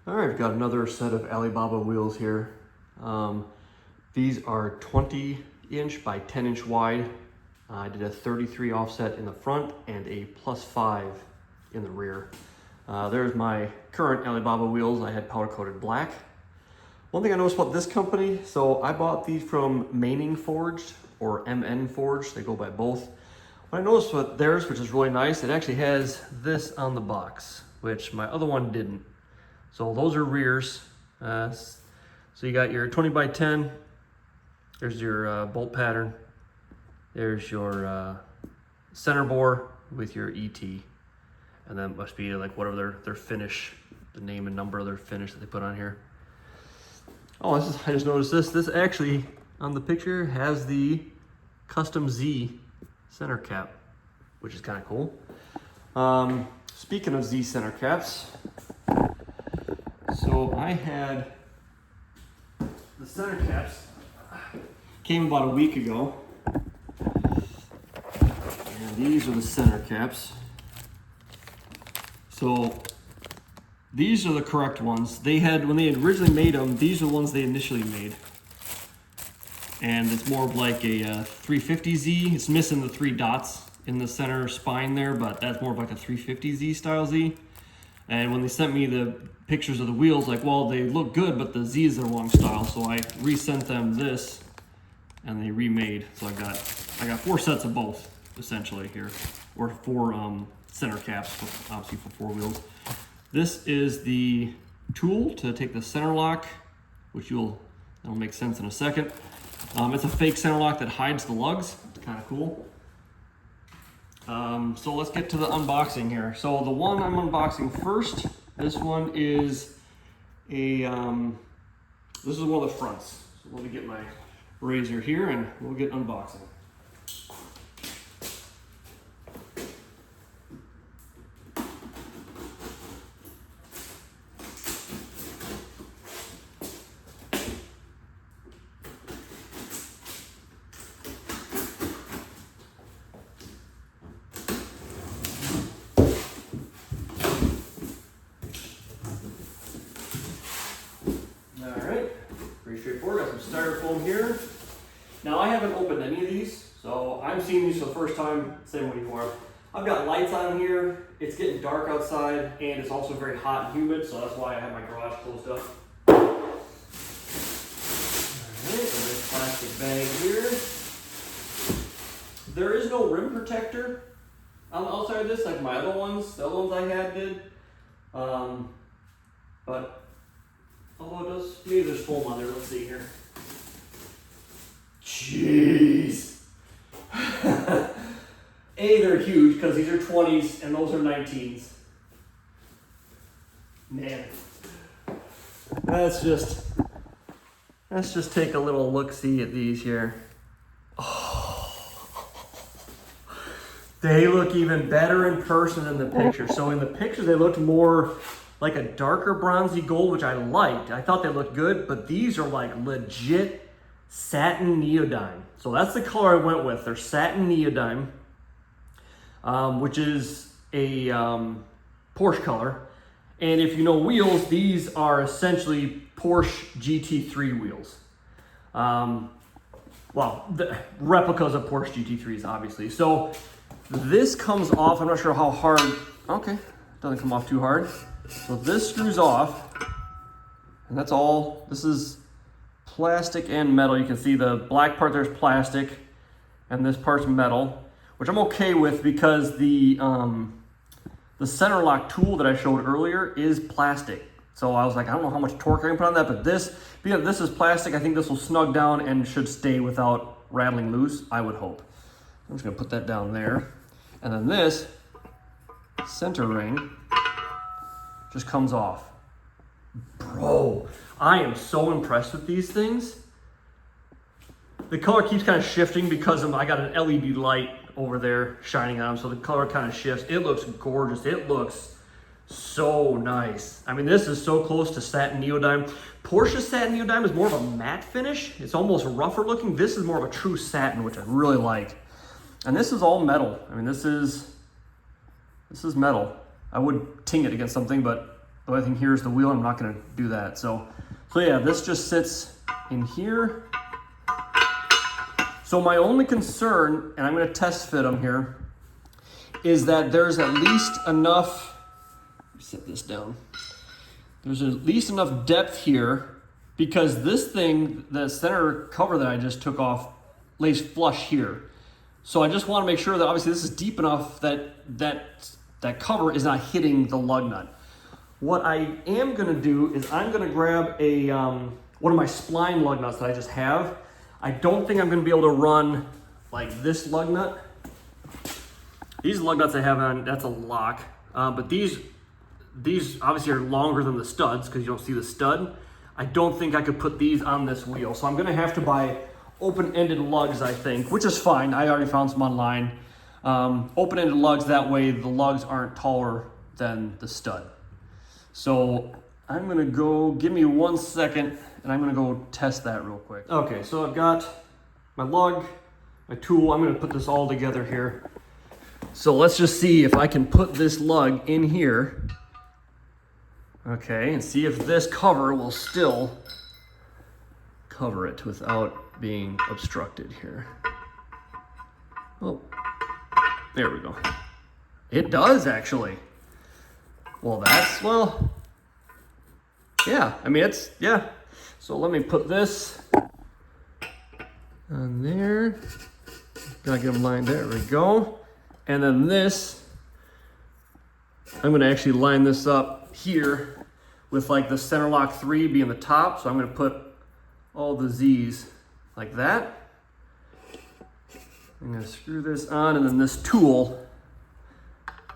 All right, I've got another set of Alibaba wheels here. These are 20 inch by 10 inch wide. I did a 33 offset in the front and a +5 in the rear. There's my current Alibaba wheels. I had powder coated black. One thing I noticed about this company, so I bought these from Maining Forged or MN Forged. They go by both. What I noticed with theirs, which is really nice, it actually has this on the box, which my other one didn't. So those are rears. So you got your 20 by 10. There's your bolt pattern. There's your center bore with your ET. And then it must be like whatever their finish, the name and number of their finish that they put on here. Oh, I just noticed this. This actually, on the picture, has the custom Z center cap, which is kind of cool. Speaking of Z center caps, so I had the center caps, came about a week ago, and these are the center caps. So these are the correct ones. They had, when they originally made them, these are the ones they initially made. And it's more of like a 350Z. It's missing the 3 dots in the center spine there, but that's more of like a 350Z style Z. And when they sent me the pictures of the wheels, like, well, they look good, but the Z is the wrong style. So I resent them this, and they remade. So I got 4 sets of both, essentially here, or 4 center caps, obviously for 4 wheels. This is the tool to take the center lock, which that'll make sense in a second. It's a fake center lock that hides the lugs. It's kind of cool. So let's get to the unboxing here. So the one I'm unboxing first, this one is this is one of the fronts. So let me get my razor here and we'll get unboxing. Pretty straightforward. Got some styrofoam here. Now I haven't opened any of these, so I'm seeing these for the first time, same way you are. I've got lights on here. It's getting dark outside, and it's also very hot and humid, so that's why I have my garage closed up. Alright, so this plastic bag here. There is no rim protector on the outside of this, like my other ones. The other ones I had did. But although it does, maybe there's foam on there, let's see here. Jeez. A, they're huge because these are 20s and those are 19s. Man. Let's just take a little look-see at these here. Oh. They look even better in person than the picture. So in the picture they looked more like a darker bronzy gold, which I liked. I thought they looked good, but these are like legit Satin Neodyme. So that's the color I went with. They're Satin Neodyme, which is a Porsche color. And if you know wheels, these are essentially Porsche GT3 wheels. Well, the replicas of Porsche GT3s, obviously. So this comes off, I'm not sure how hard. Okay, doesn't come off too hard. So this screws off, and that's all. This is plastic and metal. You can see the black part there's plastic, and this part's metal, which I'm okay with because the center lock tool that I showed earlier is plastic. So I was like, I don't know how much torque I can put on that, but this, because this is plastic, I think this will snug down and should stay without rattling loose, I would hope. I'm just gonna put that down there. And then this center ring just comes off. Bro, I am so impressed with these things. The color keeps kind of shifting because I got an LED light over there shining on them, so the color kind of shifts. It looks gorgeous. It looks so nice. I mean, this is so close to Satin Neodyme. Porsche's Satin Neodyme is more of a matte finish. It's almost rougher looking. This is more of a true satin, which I really like. And this is all metal. I mean, this is metal. I would ting it against something, but the only thing here is the wheel. I'm not gonna do that. So yeah, this just sits in here. So my only concern, and I'm gonna test fit them here, is that there's at least enough, let me set this down. There's at least enough depth here because this thing, the center cover that I just took off, lays flush here. So I just wanna make sure that obviously this is deep enough that cover is not hitting the lug nut. What I am gonna do is I'm gonna grab a one of my spline lug nuts that I just have. I don't think I'm gonna be able to run like this lug nut. These lug nuts I have on, that's a lock. But these obviously are longer than the studs because you don't see the stud. I don't think I could put these on this wheel. So I'm gonna have to buy open-ended lugs, I think, which is fine. I already found some online. Open-ended lugs, that way the lugs aren't taller than the stud. So I'm gonna go, give me 1 second, and I'm gonna go test that real quick. Okay, so I've got my lug, my tool. I'm gonna put this all together here. So let's just see if I can put this lug in here. Okay, and see if this cover will still cover it without being obstructed here. Oh, there we go. It does actually. Well, yeah, I mean, yeah. So let me put this on there. Gotta get them lined, there we go. And then this, I'm gonna actually line this up here with like the center lock 3 being the top. So I'm gonna put all the Z's like that. I'm gonna screw this on, and then this tool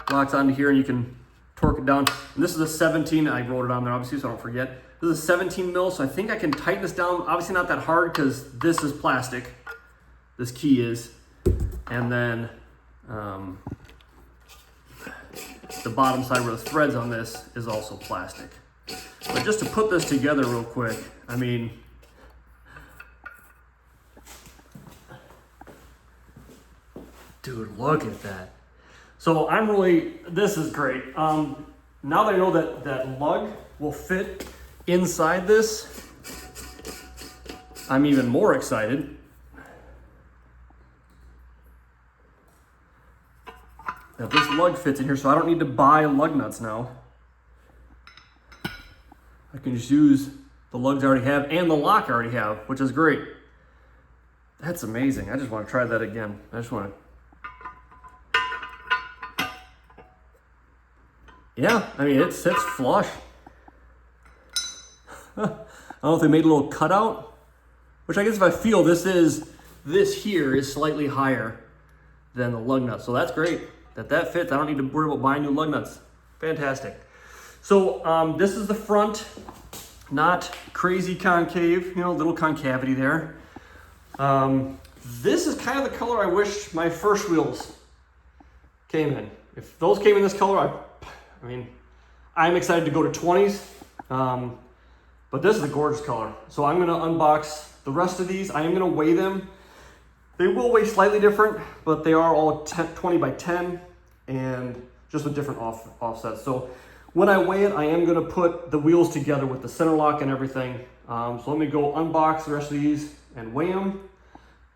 locks onto here, and you can torque it down. And this is a 17, I wrote it on there obviously so I don't forget. This is a 17 mil, so I think I can tighten this down. Obviously not that hard because this is plastic. This key is. And then the bottom side where the threads on this is also plastic. But just to put this together real quick, I mean, dude, look at that. So this is great. Now that I know that lug will fit inside this, I'm even more excited. That this lug fits in here, so I don't need to buy lug nuts now. I can just use the lugs I already have and the lock I already have, which is great. That's amazing. I just want to try that again. Yeah, I mean, it sits flush. I don't know if they made a little cutout, which I guess if I feel this here is slightly higher than the lug nut. So that's great that fits. I don't need to worry about buying new lug nuts. Fantastic. So this is the front, not crazy concave, little concavity there. This is kind of the color I wish my first wheels came in. If those came in this color, I mean, I'm excited to go to 20s, but this is a gorgeous color. So I'm gonna unbox the rest of these. I am gonna weigh them. They will weigh slightly different, but they are all 20 by 10 and just with different offsets. So when I weigh it, I am gonna put the wheels together with the center lock and everything. So let me go unbox the rest of these and weigh them.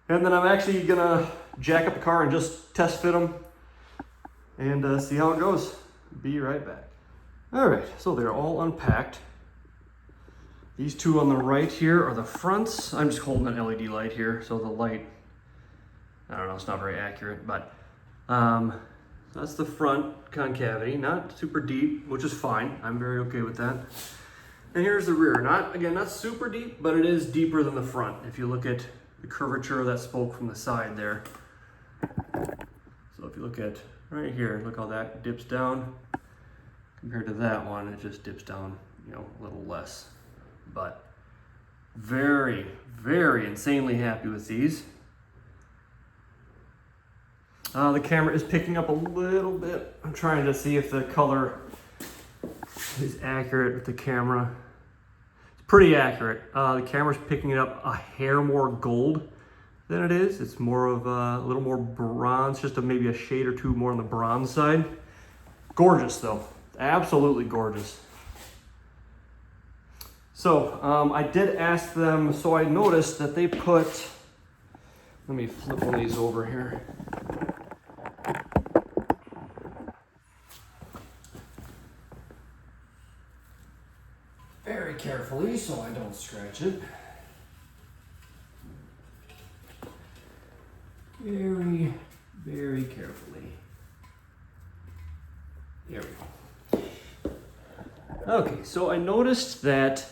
And then I'm actually gonna jack up the car and just test fit them and see how it goes. Be right back. All right, so they're all unpacked. These two on the right here are the fronts. I'm just holding an LED light here, so the light, I don't know, it's not very accurate, but that's the front concavity, not super deep, which is fine. I'm very okay with that. And here's the rear. Not super deep, but it is deeper than the front. If you look at the curvature of that spoke from the side there. So if you look at right here, look how that dips down. Compared to that one, it just dips down, a little less. But very, very insanely happy with these. The camera is picking up a little bit. I'm trying to see if the color is accurate with the camera. It's pretty accurate. The camera's picking it up a hair more gold than it is. It's more of a little more bronze, just maybe a shade or two more on the bronze side. Gorgeous though, absolutely gorgeous. So I did ask them, so I noticed that they put, let me flip one of these over here. Very carefully so I don't scratch it. Very, very carefully. There we go. Okay, so I noticed that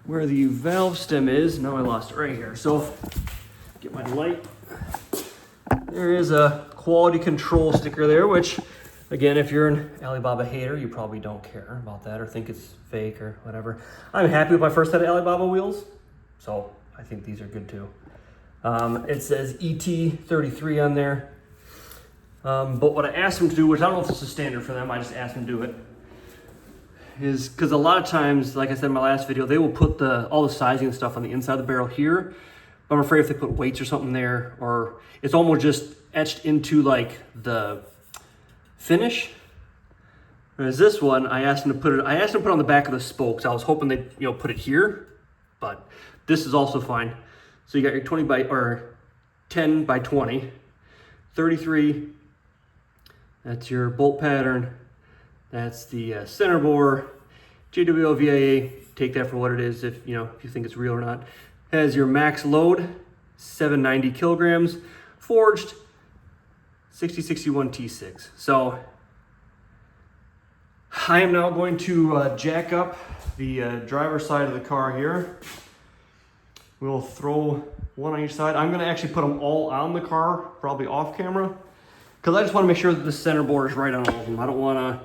where the valve stem is, now I lost it right here. So get my light. There is a quality control sticker there, which again, if you're an Alibaba hater, you probably don't care about that or think it's fake or whatever. I'm happy with my first set of Alibaba wheels, so I think these are good too. It says ET33 on there. But what I asked them to do, which I don't know if this is standard for them, I just asked them to do it, is because a lot of times, like I said in my last video, they will put all the sizing and stuff on the inside of the barrel here. But I'm afraid if they put weights or something there, or it's almost just etched into like the finish. Whereas this one, I asked them to put it on the back of the spokes. I was hoping they'd put it here, but this is also fine. So you got your 10 by 20, 33. That's your bolt pattern. That's the center bore, JWL-VIA. Take that for what it is, if you think it's real or not. Has your max load, 790 kilograms, forged 6061 T6. So I am now going to jack up the driver's side of the car here. We'll throw one on each side. I'm gonna actually put them all on the car, probably off camera, because I just wanna make sure that the center bore is right on all of them. I don't wanna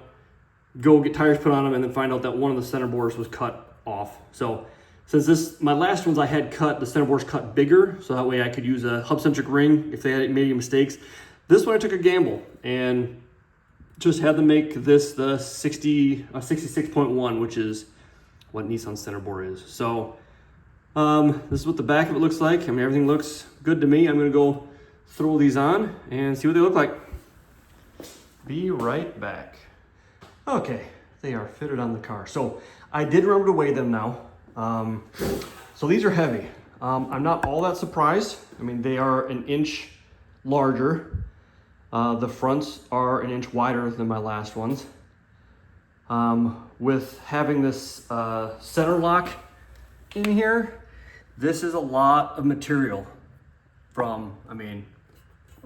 go get tires put on them and then find out that one of the center bores was cut off. So since my last ones I had cut, the center bore's cut bigger, so that way I could use a hub-centric ring if they had made any mistakes. This one I took a gamble and just had them make this the 66.1, which is what Nissan's center bore is. So this is what the back of it looks like. I mean, everything looks good to me. I'm gonna go throw these on and see what they look like. Be right back. Okay, they are fitted on the car. So I did remember to weigh them now. So these are heavy. I'm not all that surprised. I mean, they are an inch larger. The fronts are an inch wider than my last ones. With having this center lock in here, this is a lot of material from, I mean,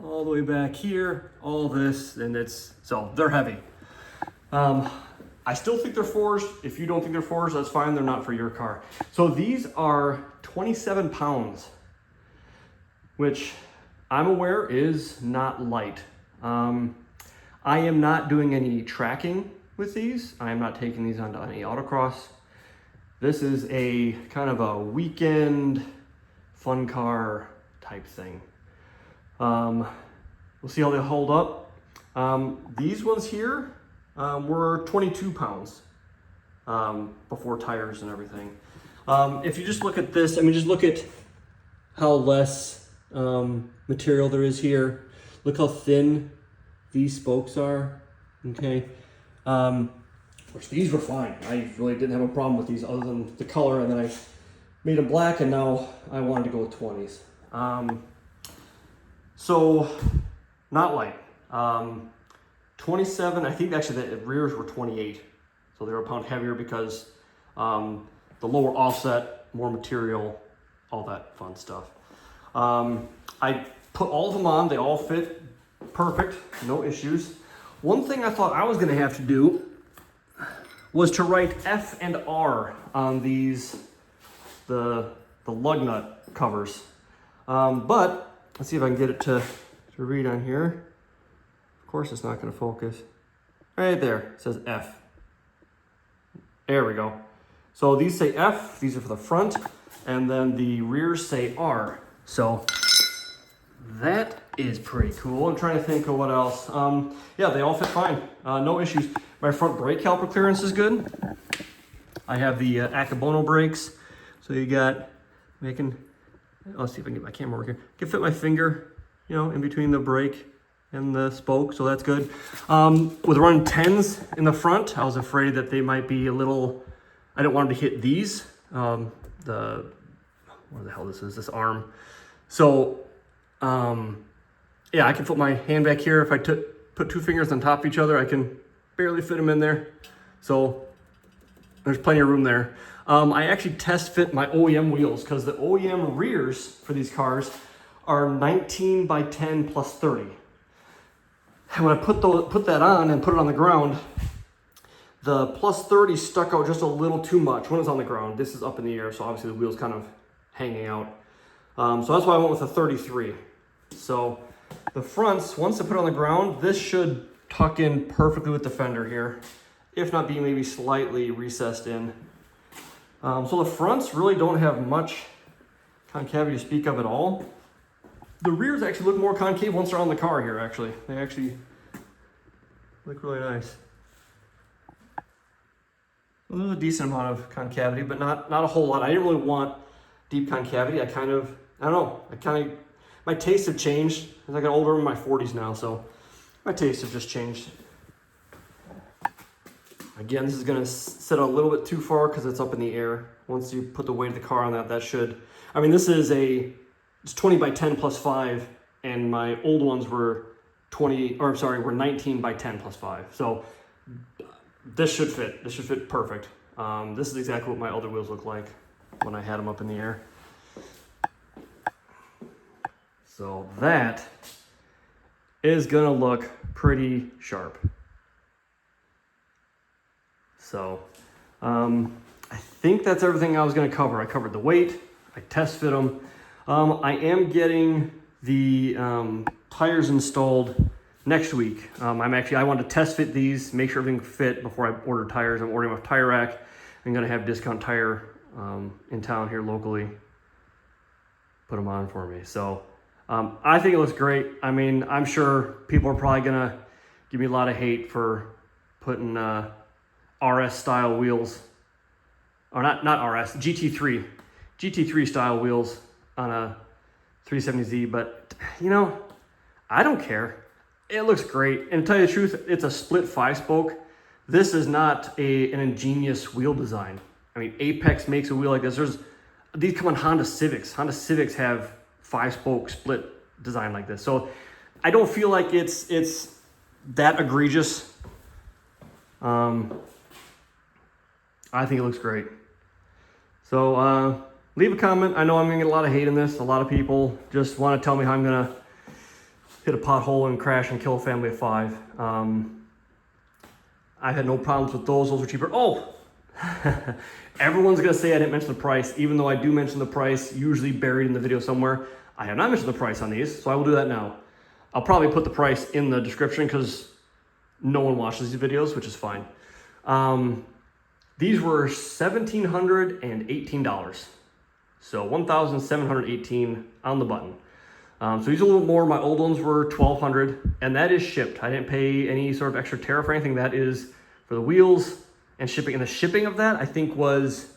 all the way back here, all this, and so they're heavy. I still think they're forged. If you don't think they're forged, that's fine. They're not for your car. So these are 27 pounds, which I'm aware is not light. I am not doing any tracking with these. I am not taking these onto any autocross. This is a kind of a weekend fun car type thing. We'll see how they hold up. These ones here were 22 pounds before tires and everything. If you just look at this, I mean, just look at how less material there is here. Look how thin these spokes are, okay? Of course, these were fine. I really didn't have a problem with these other than the color, and then I made them black, and now I wanted to go with 20s. So, not light. 27, I think actually the rears were 28. So they're a pound heavier because the lower offset, more material, all that fun stuff. I put all of them on, they all fit perfect, no issues. One thing I thought I was gonna have to do was to write F and R on these, the lug nut covers. But let's see if I can get it to read on here. Of course it's not gonna focus. Right there, it says F. There we go. So these say F, these are for the front, and then the rears say R. So that is pretty cool. I'm trying to think of what else. Yeah, they all fit fine, no issues. My front brake caliper clearance is good. I have the Akabono brakes. So you got, let's see if I can get my camera working. I can fit my finger, in between the brake and the spoke, so that's good. With running 10s in the front, I was afraid that they might be a little, I didn't want them to hit these What the hell this is, this arm. So, yeah, I can put my hand back here. If I put two fingers on top of each other, I can barely fit them in there. So there's plenty of room there. I actually test fit my OEM wheels because the OEM rears for these cars are 19 by 10 plus 30. And when I put that on and put it on the ground, the plus 30 stuck out just a little too much when it's on the ground. This is up in the air, so obviously the wheel's kind of hanging out. So that's why I went with a 33. So the fronts, once I put it on the ground, this should tuck in perfectly with the fender here, if not be maybe slightly recessed in. So the fronts really don't have much concavity to speak of at all. The rears actually look more concave once they're on the car here, actually. They actually look really nice. Well, there's a decent amount of concavity, but not a whole lot. I didn't really want deep concavity. I don't know, my tastes have changed. As I got older, I'm in my 40s now, so my tastes have just changed. Again, this is gonna sit a little bit too far because it's up in the air. Once you put the weight of the car on that should, I mean, this is it's 20 by 10 plus 5, and my old ones were 19 by 10 plus 5. So this should fit. This should fit perfect. This is exactly what my older wheels look like when I had them up in the air. So that is gonna look pretty sharp. So I think that's everything I was gonna cover. I covered the weight, I test fit them. I am getting the tires installed next week. I wanted to test fit these, make sure everything fit before I order tires. I'm ordering a tire rack. I'm gonna have Discount Tire in town here locally put them on for me. So I think it looks great. I mean, I'm sure people are probably gonna give me a lot of hate for putting RS style wheels, or not RS, GT3 style wheels on a 370Z, but you know, I don't care. It looks great. And to tell you the truth, it's a split 5-spoke. This is not an ingenious wheel design. I mean, Apex makes a wheel like this. These come on Honda Civics. Honda Civics have 5-spoke split design like this. So I don't feel like it's that egregious. I think it looks great. So leave a comment. I know I'm gonna get a lot of hate in this. A lot of people just want to tell me how I'm gonna hit a pothole and crash and kill a family of 5. I had no problems with those. Those were cheaper. Oh, everyone's gonna say I didn't mention the price, even though I do mention the price, usually buried in the video somewhere. I have not mentioned the price on these, so I will do that now. I'll probably put the price in the description because no one watches these videos, which is fine. These were $1,718. So $1,718 on the button. So these are a little more. My old ones were $1,200, and that is shipped. I didn't pay any sort of extra tariff or anything. That is for the wheels and shipping. And the shipping of that, I think, was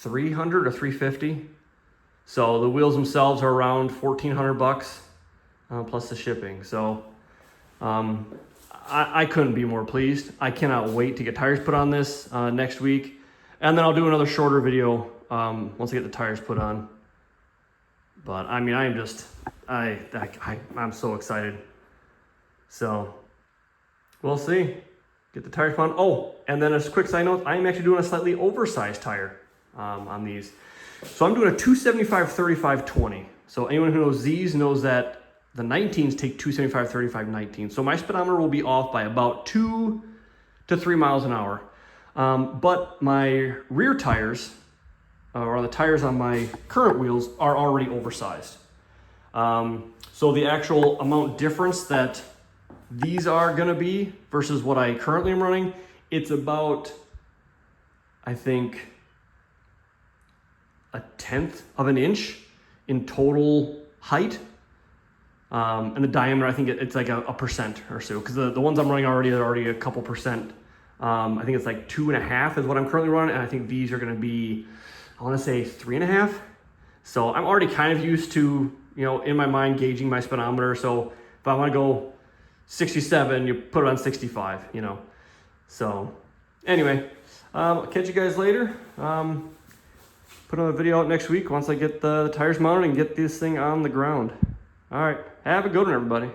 $300 or $350. So the wheels themselves are around $1,400 plus the shipping. So I couldn't be more pleased. I cannot wait to get tires put on this next week, and then I'll do another shorter video once I get the tires put on. But I mean, I'm so excited. So we'll see. Get the tires put on. Oh, and then a quick side note, I am actually doing a slightly oversized tire on these. So I'm doing a 275/35/20. So anyone who knows these knows that the 19s take 275/35/19. So my speedometer will be off by about 2 to 3 miles an hour. But my rear tires, or the tires on my current wheels, are already oversized. So the actual amount difference that these are gonna be versus what I currently am running, it's about, I think, 1/10 of an inch in total height. And the diameter, I think it's like a percent or so, because the ones I'm running already are already a couple percent. I think it's like 2.5 is what I'm currently running, and I think these are gonna be, I wanna say 3.5. So I'm already kind of used to, in my mind, gauging my speedometer. So if I wanna go 67, you put it on 65, So anyway, catch you guys later. put another video out next week once I get the tires mounted and get this thing on the ground. All right, have a good one, everybody.